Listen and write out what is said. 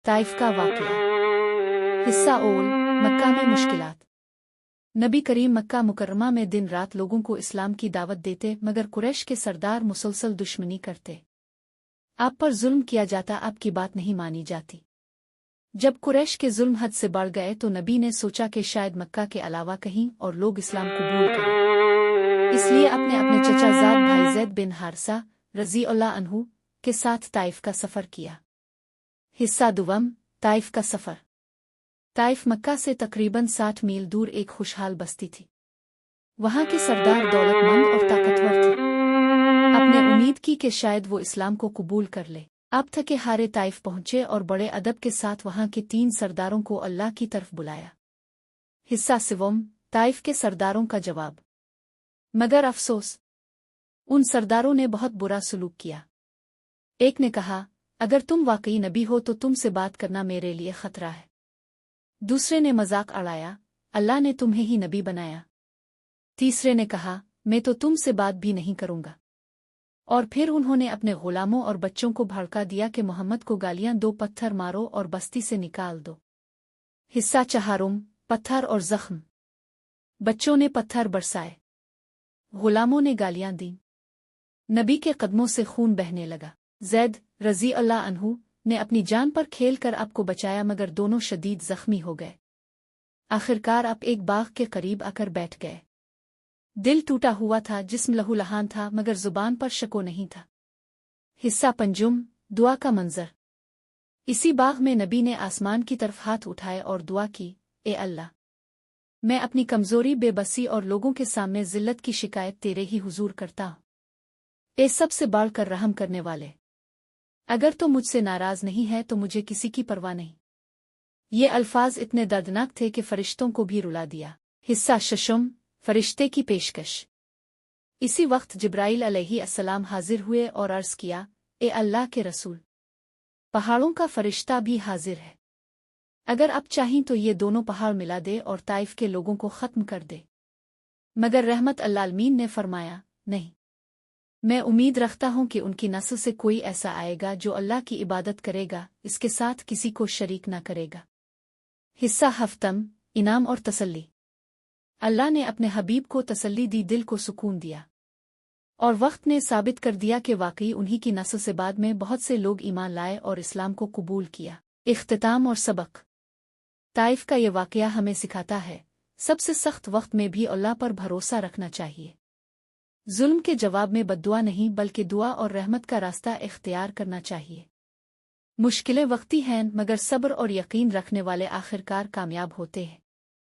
Taif का वाक़या। हिस्सा ओल। मक्का में मुश्किलात। नबी करीम मक्का मुकर्रमा में दिन रात लोगों को इस्लाम की दावत देते, मगर कुरैश के सरदार मुसलसल दुश्मनी करते। आप पर जुल्म किया जाता, आपकी बात नहीं मानी जाती। जब कुरैश के जुल्म हद से बढ़ गए तो नबी ने सोचा कि शायद मक्का के अलावा कहीं और लोग इस्लाम कबूल करें। इसलिए अपने अपने चचाजाद भाई ज़ैद बिन हारिसा रज़ी अल्लाह अन्हु के साथ ताइफ का सफ़र किया। हिस्सा दुवम। ताइफ का सफ़र। ताइफ मक्का से तकरीबन 60 मील दूर एक खुशहाल बस्ती थी। वहां के सरदार दौलतमंद और ताकतवर थे। आपने उम्मीद की कि शायद वो इस्लाम को कबूल कर ले। आप थके हारे ताइफ पहुंचे और बड़े अदब के साथ वहां के 3 सरदारों को अल्लाह की तरफ बुलाया। हिस्सा सिवम। ताइफ के सरदारों का जवाब। मगर अफसोस, उन सरदारों ने बहुत बुरा सलूक किया। एक ने कहा, अगर तुम वाकई नबी हो तो तुमसे बात करना मेरे लिए खतरा है। दूसरे ने मजाक उड़ाया, अल्लाह ने तुम्हें ही नबी बनाया। तीसरे ने कहा, मैं तो तुमसे बात भी नहीं करूंगा। और फिर उन्होंने अपने गुलामों और बच्चों को भड़का दिया कि मोहम्मद को गालियां दो, पत्थर मारो और बस्ती से निकाल दो। हिस्सा चहारुम। पत्थर और जख्म। बच्चों ने पत्थर बरसाए, गुलामों ने गालियां दी। नबी के कदमों से खून बहने लगा। ज़ैद रज़ी अल्लाह अन्हु ने अपनी जान पर खेल कर आपको बचाया, मगर दोनों शदीद जख्मी हो गए। आखिरकार आप एक बाग के करीब आकर बैठ गए। दिल टूटा हुआ था, जिस्म लहूलुहान था, मगर जुबान पर शको नहीं था। हिस्सा पंजुम। दुआ का मंजर। इसी बाग में नबी ने आसमान की तरफ हाथ उठाए और दुआ की, ए अल्लाह, मैं अपनी कमजोरी, बेबसी और लोगों के सामने जिल्लत की शिकायत तेरे ही हुजूर करता हूँ। ए सबसे बढ़कर रहम करने वाले, अगर तो मुझसे नाराज नहीं है तो मुझे किसी की परवाह नहीं। ये अल्फाज इतने दर्दनाक थे कि फरिश्तों को भी रुला दिया। हिस्सा शशम। फरिश्ते की पेशकश। इसी वक्त जिब्राइल अलैहिस्सलाम हाजिर हुए और अर्ज किया, ए अल्लाह के रसूल, पहाड़ों का फरिश्ता भी हाजिर है। अगर आप चाहें तो ये दोनों पहाड़ मिला दे और ताइफ के लोगों को खत्म कर दे। मगर रहमत अल्लामीन ने फरमाया, नहीं, मैं उम्मीद रखता हूं कि उनकी नस्ल से कोई ऐसा आएगा जो अल्लाह की इबादत करेगा, इसके साथ किसी को शरीक न करेगा। हिस्सा हफ्तम। इनाम और तसल्ली। अल्लाह ने अपने हबीब को तसल्ली दी, दिल को सुकून दिया, और वक्त ने साबित कर दिया कि वाकई उन्हीं की नस्ल से बाद में बहुत से लोग ईमान लाए और इस्लाम को कबूल किया। इख्तिताम और सबक। ताइफ का ये वाकया हमें सिखाता है, सबसे सख्त वक्त में भी अल्लाह पर भरोसा रखना चाहिए। जुल्म के जवाब में बद्दुआ नहीं, बल्कि दुआ और रहमत का रास्ता इख्तियार करना चाहिए। मुश्किलें वक्ती हैं, मगर सब्र और यकीन रखने वाले आखिरकार कामयाब होते हैं।